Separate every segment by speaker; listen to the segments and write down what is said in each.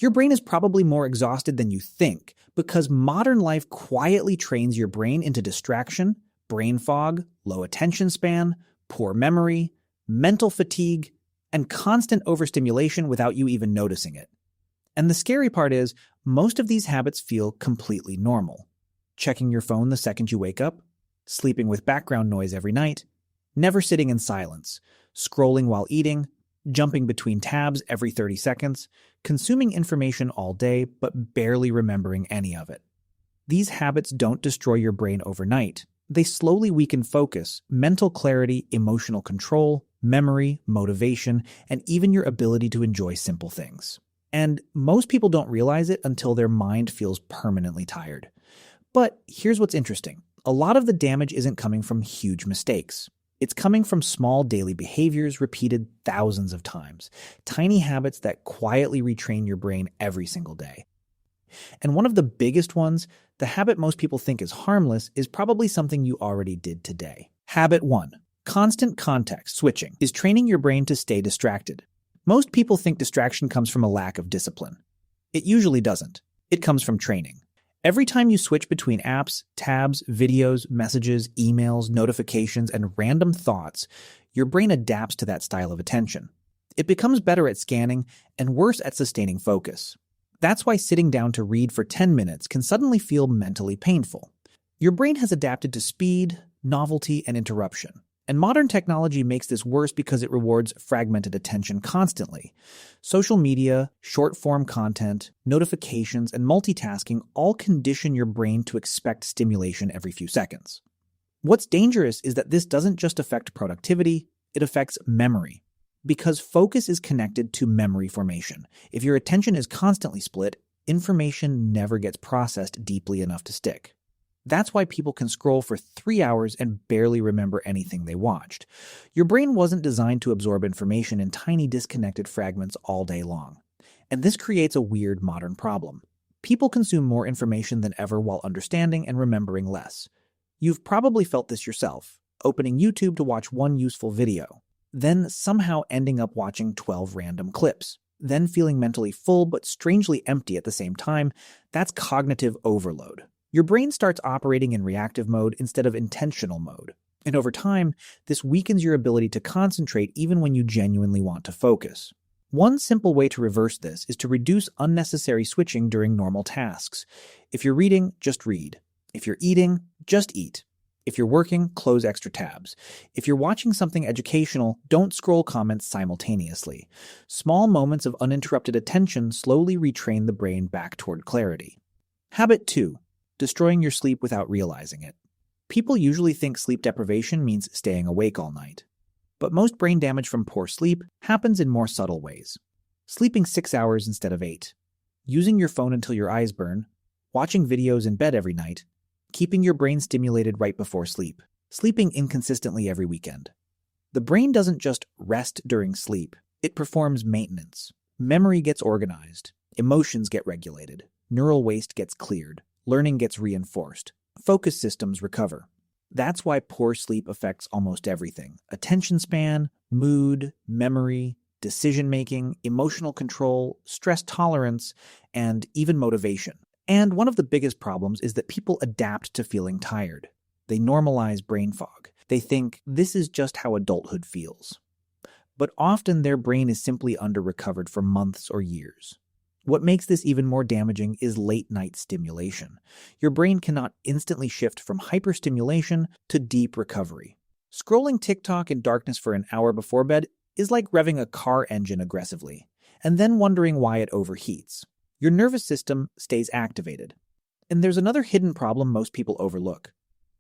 Speaker 1: Your brain is probably more exhausted than you think because modern life quietly trains your brain into distraction, brain fog, low attention span, poor memory, mental fatigue, and constant overstimulation without you even noticing it. And the scary part is, most of these habits feel completely normal. Checking your phone the second you wake up, sleeping with background noise every night, never sitting in silence, scrolling while eating, jumping between tabs every 30 seconds, consuming information all day but barely remembering any of it. These habits don't destroy your brain overnight. They slowly weaken focus, mental clarity, emotional control, memory, motivation, and even your ability to enjoy simple things. And most people don't realize it until their mind feels permanently tired. But here's what's interesting. A lot of the damage isn't coming from huge mistakes. It's coming from small daily behaviors repeated thousands of times, tiny habits that quietly retrain your brain every single day. And one of the biggest ones, the habit most people think is harmless, is probably something you already did today. Habit 1. Constant context switching is training your brain to stay distracted. Most people think distraction comes from a lack of discipline. It usually doesn't. It comes from training. Every time you switch between apps, tabs, videos, messages, emails, notifications, and random thoughts, your brain adapts to that style of attention. It becomes better at scanning and worse at sustaining focus. That's why sitting down to read for 10 minutes can suddenly feel mentally painful. Your brain has adapted to speed, novelty, and interruption. And modern technology makes this worse because it rewards fragmented attention constantly. Social media, short-form content, notifications, and multitasking all condition your brain to expect stimulation every few seconds. What's dangerous is that this doesn't just affect productivity, it affects memory. Because focus is connected to memory formation. If your attention is constantly split, information never gets processed deeply enough to stick. That's why people can scroll for 3 hours and barely remember anything they watched. Your brain wasn't designed to absorb information in tiny disconnected fragments all day long. And this creates a weird modern problem. People consume more information than ever while understanding and remembering less. You've probably felt this yourself, opening YouTube to watch one useful video, then somehow ending up watching 12 random clips, then feeling mentally full but strangely empty at the same time. That's cognitive overload. Your brain starts operating in reactive mode instead of intentional mode. And over time, this weakens your ability to concentrate even when you genuinely want to focus. One simple way to reverse this is to reduce unnecessary switching during normal tasks. If you're reading, just read. If you're eating, just eat. If you're working, close extra tabs. If you're watching something educational, don't scroll comments simultaneously. Small moments of uninterrupted attention slowly retrain the brain back toward clarity. Habit 2. Destroying your sleep without realizing it. People usually think sleep deprivation means staying awake all night. But most brain damage from poor sleep happens in more subtle ways. Sleeping 6 hours instead of 8. Using your phone until your eyes burn. Watching videos in bed every night. Keeping your brain stimulated right before sleep. Sleeping inconsistently every weekend. The brain doesn't just rest during sleep. It performs maintenance. Memory gets organized. Emotions get regulated. Neural waste gets cleared. Learning gets reinforced. Focus systems recover. That's why poor sleep affects almost everything. Attention span, mood, memory, decision-making, emotional control, stress tolerance, and even motivation. And one of the biggest problems is that people adapt to feeling tired. They normalize brain fog. They think this is just how adulthood feels. But often their brain is simply under-recovered for months or years. What makes this even more damaging is late-night stimulation. Your brain cannot instantly shift from hyperstimulation to deep recovery. Scrolling TikTok in darkness for an hour before bed is like revving a car engine aggressively, and then wondering why it overheats. Your nervous system stays activated. And there's another hidden problem most people overlook.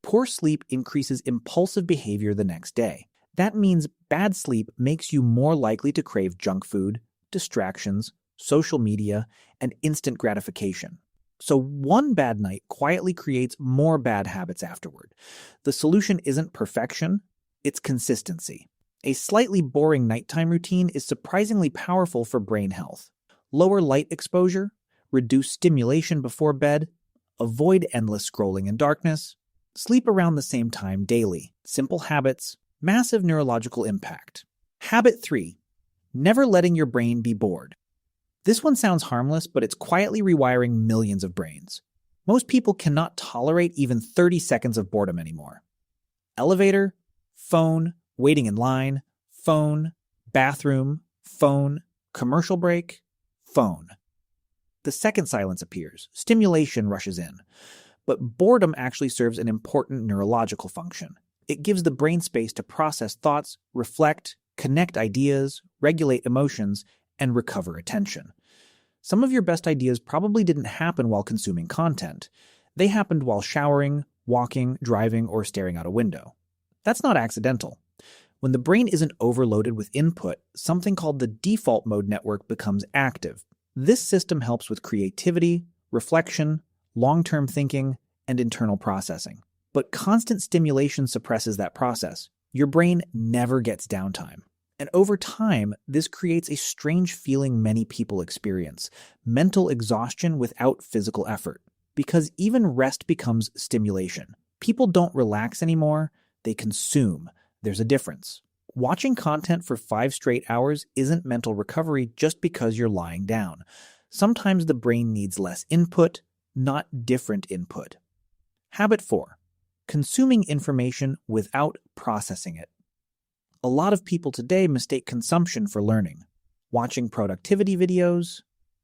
Speaker 1: Poor sleep increases impulsive behavior the next day. That means bad sleep makes you more likely to crave junk food, distractions, social media, and instant gratification. So one bad night quietly creates more bad habits afterward. The solution isn't perfection, it's consistency. A slightly boring nighttime routine is surprisingly powerful for brain health. Lower light exposure, reduce stimulation before bed, avoid endless scrolling in darkness, sleep around the same time daily. Simple habits, massive neurological impact. Habit 3. Never letting your brain be bored. This one sounds harmless, but it's quietly rewiring millions of brains. Most people cannot tolerate even 30 seconds of boredom anymore. Elevator, phone, waiting in line, phone, bathroom, phone, commercial break, phone. The second silence appears, stimulation rushes in. But boredom actually serves an important neurological function. It gives the brain space to process thoughts, reflect, connect ideas, regulate emotions, and recover attention. Some of your best ideas probably didn't happen while consuming content. They happened while showering, walking, driving, or staring out a window. That's not accidental. When the brain isn't overloaded with input, something called the default mode network becomes active. This system helps with creativity, reflection, long-term thinking, and internal processing. But constant stimulation suppresses that process. Your brain never gets downtime. And over time, this creates a strange feeling many people experience: mental exhaustion without physical effort. Because even rest becomes stimulation. People don't relax anymore, they consume. There's a difference. Watching content for 5 straight hours isn't mental recovery just because you're lying down. Sometimes the brain needs less input, not different input. Habit 4. Consuming information without processing it. A lot of people today mistake consumption for learning. Watching productivity videos,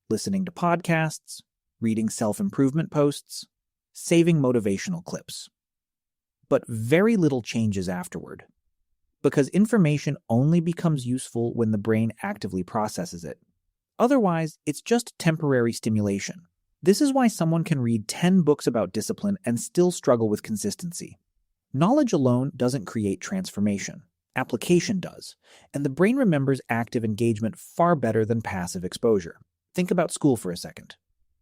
Speaker 1: listening to podcasts, reading self-improvement posts, saving motivational clips. But very little changes afterward. Because information only becomes useful when the brain actively processes it. Otherwise, it's just temporary stimulation. This is why someone can read 10 books about discipline and still struggle with consistency. Knowledge alone doesn't create transformation. Application does, and the brain remembers active engagement far better than passive exposure. Think about school for a second.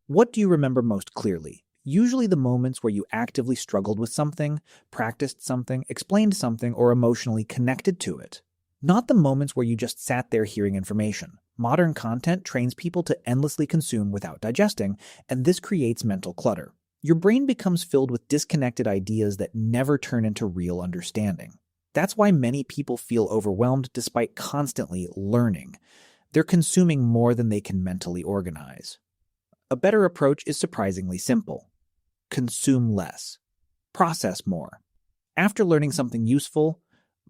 Speaker 1: What do you remember most clearly? Usually the moments where you actively struggled with something, practiced something, explained something, or emotionally connected to it. Not the moments where you just sat there hearing information. Modern content trains people to endlessly consume without digesting, and this creates mental clutter. Your brain becomes filled with disconnected ideas that never turn into real understanding. That's why many people feel overwhelmed despite constantly learning. They're consuming more than they can mentally organize. A better approach is surprisingly simple. Consume less. Process more. After learning something useful,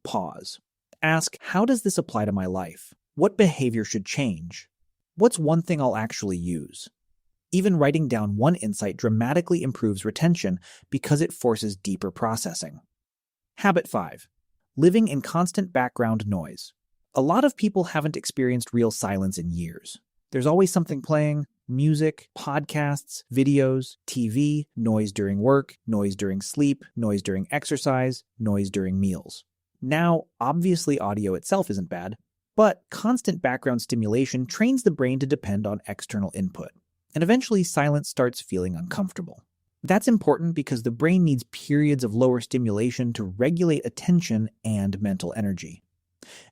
Speaker 1: pause. Ask, how does this apply to my life? What behavior should change? What's one thing I'll actually use? Even writing down one insight dramatically improves retention because it forces deeper processing. Habit 5. Living in constant background noise. A lot of people haven't experienced real silence in years. There's always something playing: music, podcasts, videos, TV, noise during work, noise during sleep, noise during exercise, noise during meals. Now, obviously audio itself isn't bad, but constant background stimulation trains the brain to depend on external input, and eventually silence starts feeling uncomfortable. That's important because the brain needs periods of lower stimulation to regulate attention and mental energy.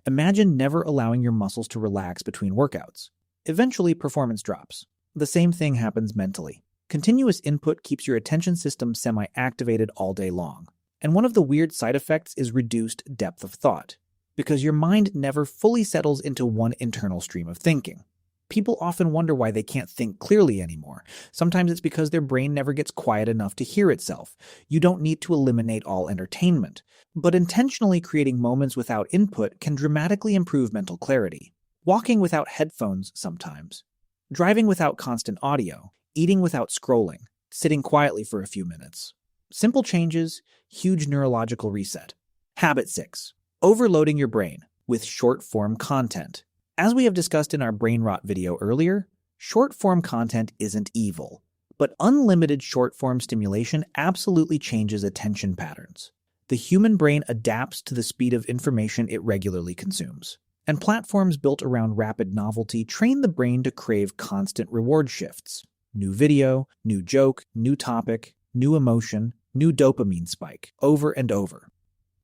Speaker 1: Imagine never allowing your muscles to relax between workouts. Eventually, performance drops. The same thing happens mentally. Continuous input keeps your attention system semi-activated all day long. And one of the weird side effects is reduced depth of thought, because your mind never fully settles into one internal stream of thinking. People often wonder why they can't think clearly anymore. Sometimes it's because their brain never gets quiet enough to hear itself. You don't need to eliminate all entertainment, but intentionally creating moments without input can dramatically improve mental clarity. Walking without headphones sometimes, driving without constant audio, eating without scrolling, sitting quietly for a few minutes. Simple changes, huge neurological reset. Habit 6. Overloading your brain with short-form content. As we have discussed in our brain rot video earlier, short-form content isn't evil, but unlimited short-form stimulation absolutely changes attention patterns. The human brain adapts to the speed of information it regularly consumes, and platforms built around rapid novelty train the brain to crave constant reward shifts. New video, new joke, new topic, new emotion, new dopamine spike, over and over.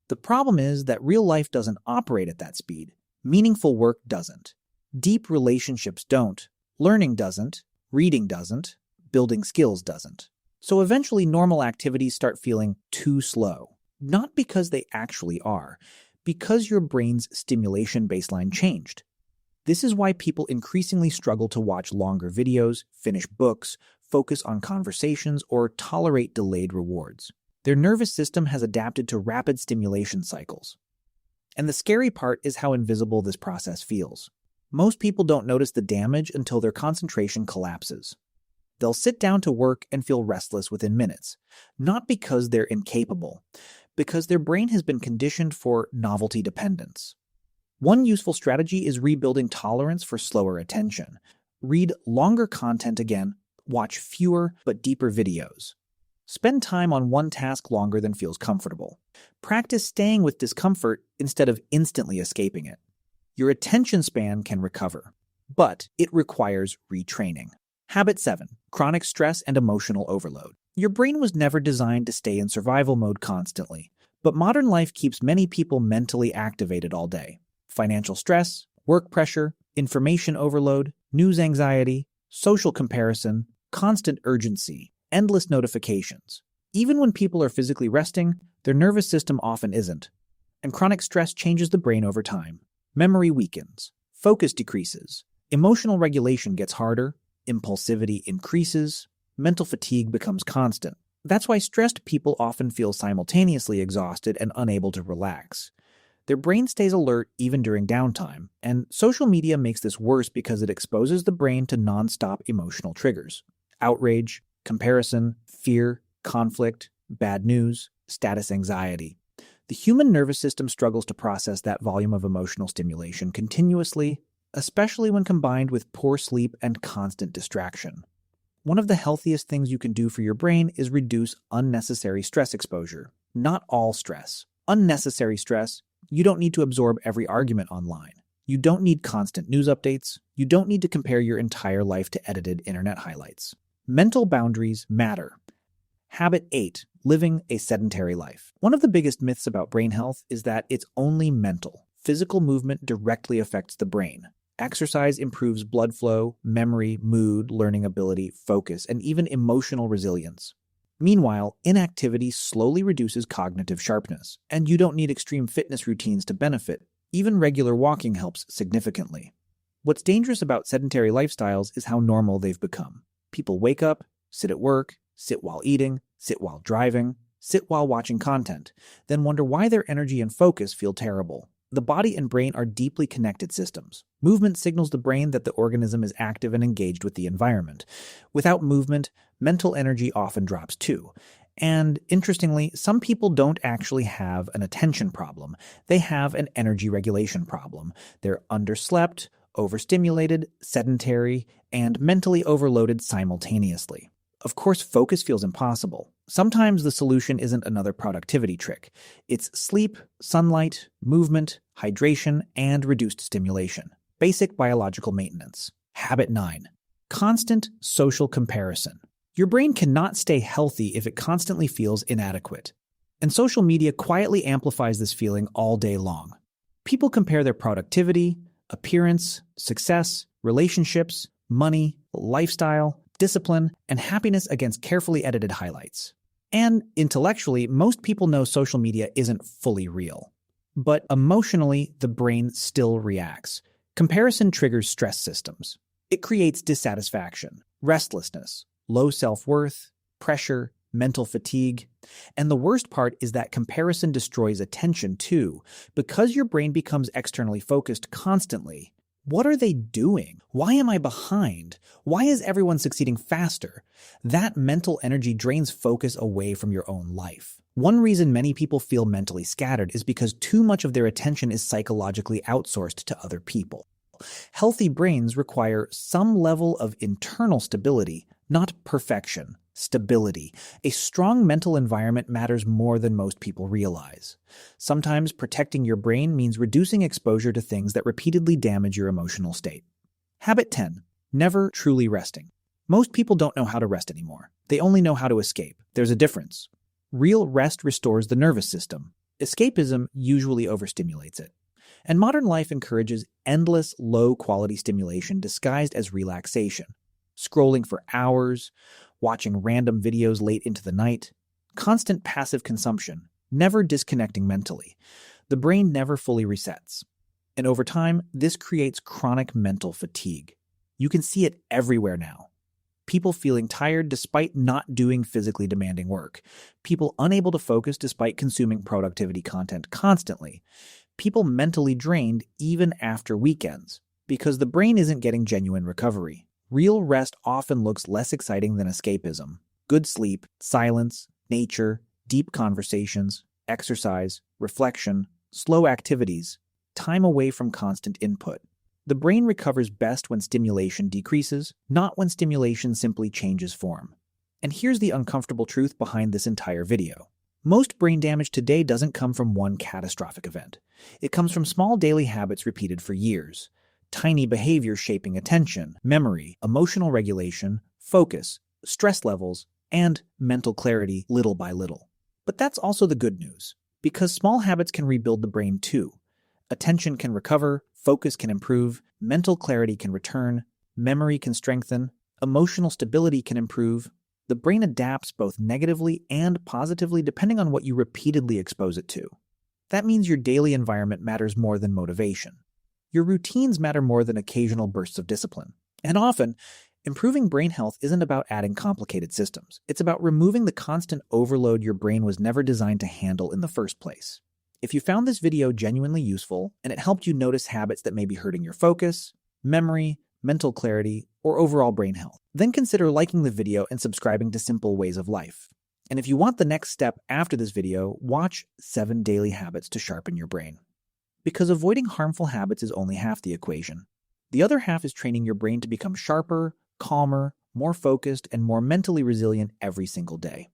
Speaker 1: The problem is that real life doesn't operate at that speed. Meaningful work doesn't. Deep relationships don't. Learning doesn't. Reading doesn't. Building skills doesn't. So eventually normal activities start feeling too slow. Not because they actually are, because your brain's stimulation baseline changed. This is why people increasingly struggle to watch longer videos, finish books, focus on conversations, or tolerate delayed rewards. Their nervous system has adapted to rapid stimulation cycles. And the scary part is how invisible this process feels. Most people don't notice the damage until their concentration collapses. They'll sit down to work and feel restless within minutes, not because they're incapable, because their brain has been conditioned for novelty dependence. One useful strategy is rebuilding tolerance for slower attention. Read longer content again, watch fewer but deeper videos. Spend time on one task longer than feels comfortable. Practice staying with discomfort instead of instantly escaping it. Your attention span can recover, but it requires retraining. Habit 7. Chronic stress and emotional overload. Your brain was never designed to stay in survival mode constantly, but modern life keeps many people mentally activated all day. Financial stress, work pressure, information overload, news anxiety, social comparison, constant urgency, endless notifications. Even when people are physically resting, their nervous system often isn't. And chronic stress changes the brain over time. Memory weakens, focus decreases, emotional regulation gets harder, impulsivity increases, mental fatigue becomes constant. That's why stressed people often feel simultaneously exhausted and unable to relax. Their brain stays alert even during downtime, and social media makes this worse because it exposes the brain to nonstop emotional triggers. Outrage, comparison, fear, conflict, bad news, status anxiety. The human nervous system struggles to process that volume of emotional stimulation continuously, especially when combined with poor sleep and constant distraction. One of the healthiest things you can do for your brain is reduce unnecessary stress exposure. Not all stress. Unnecessary stress. You don't need to absorb every argument online. You don't need constant news updates. You don't need to compare your entire life to edited internet highlights. Mental boundaries matter. Habit 8. Living a sedentary life. One of the biggest myths about brain health is that it's only mental. Physical movement directly affects the brain. Exercise improves blood flow, memory, mood, learning ability, focus, and even emotional resilience. Meanwhile, inactivity slowly reduces cognitive sharpness, and you don't need extreme fitness routines to benefit. Even regular walking helps significantly. What's dangerous about sedentary lifestyles is how normal they've become. People wake up, sit at work, sit while eating, sit while driving, sit while watching content, then wonder why their energy and focus feel terrible. The body and brain are deeply connected systems. Movement signals the brain that the organism is active and engaged with the environment. Without movement, mental energy often drops too. And interestingly, some people don't actually have an attention problem. They have an energy regulation problem. They're underslept, overstimulated, sedentary, and mentally overloaded simultaneously. Of course, focus feels impossible. Sometimes the solution isn't another productivity trick. It's sleep, sunlight, movement, hydration, and reduced stimulation. Basic biological maintenance. Habit 9. Constant social comparison. Your brain cannot stay healthy if it constantly feels inadequate. And social media quietly amplifies this feeling all day long. People compare their productivity, appearance, success, relationships, money, lifestyle, discipline, and happiness against carefully edited highlights. And intellectually, most people know social media isn't fully real. But emotionally, the brain still reacts. Comparison triggers stress systems. It creates dissatisfaction, restlessness, low self-worth, pressure, mental fatigue. And the worst part is that comparison destroys attention too. Because your brain becomes externally focused constantly, what are they doing? Why am I behind? Why is everyone succeeding faster? That mental energy drains focus away from your own life. One reason many people feel mentally scattered is because too much of their attention is psychologically outsourced to other people. Healthy brains require some level of internal stability, not perfection. Stability. A strong mental environment matters more than most people realize. Sometimes protecting your brain means reducing exposure to things that repeatedly damage your emotional state. Habit 10. Never truly resting. Most people don't know how to rest anymore. They only know how to escape. There's a difference. Real rest restores the nervous system. Escapism usually overstimulates it. And modern life encourages endless, low-quality stimulation disguised as relaxation. Scrolling for hours, watching random videos late into the night, constant passive consumption, never disconnecting mentally. The brain never fully resets. And over time, this creates chronic mental fatigue. You can see it everywhere now. People feeling tired despite not doing physically demanding work. People unable to focus despite consuming productivity content constantly. People mentally drained even after weekends because the brain isn't getting genuine recovery. Real rest often looks less exciting than escapism. Good sleep, silence, nature, deep conversations, exercise, reflection, slow activities, time away from constant input. The brain recovers best when stimulation decreases, not when stimulation simply changes form. And here's the uncomfortable truth behind this entire video. Most brain damage today doesn't come from one catastrophic event. It comes from small daily habits repeated for years. Tiny behaviors shaping attention, memory, emotional regulation, focus, stress levels, and mental clarity little by little. But that's also the good news, because small habits can rebuild the brain too. Attention can recover, focus can improve, mental clarity can return, memory can strengthen, emotional stability can improve. The brain adapts both negatively and positively depending on what you repeatedly expose it to. That means your daily environment matters more than motivation. Your routines matter more than occasional bursts of discipline. And often, improving brain health isn't about adding complicated systems. It's about removing the constant overload your brain was never designed to handle in the first place. If you found this video genuinely useful and it helped you notice habits that may be hurting your focus, memory, mental clarity, or overall brain health, then consider liking the video and subscribing to Simple Ways of Life. And if you want the next step after this video, watch 7 Daily Habits to Sharpen Your Brain. Because avoiding harmful habits is only half the equation. The other half is training your brain to become sharper, calmer, more focused, and more mentally resilient every single day.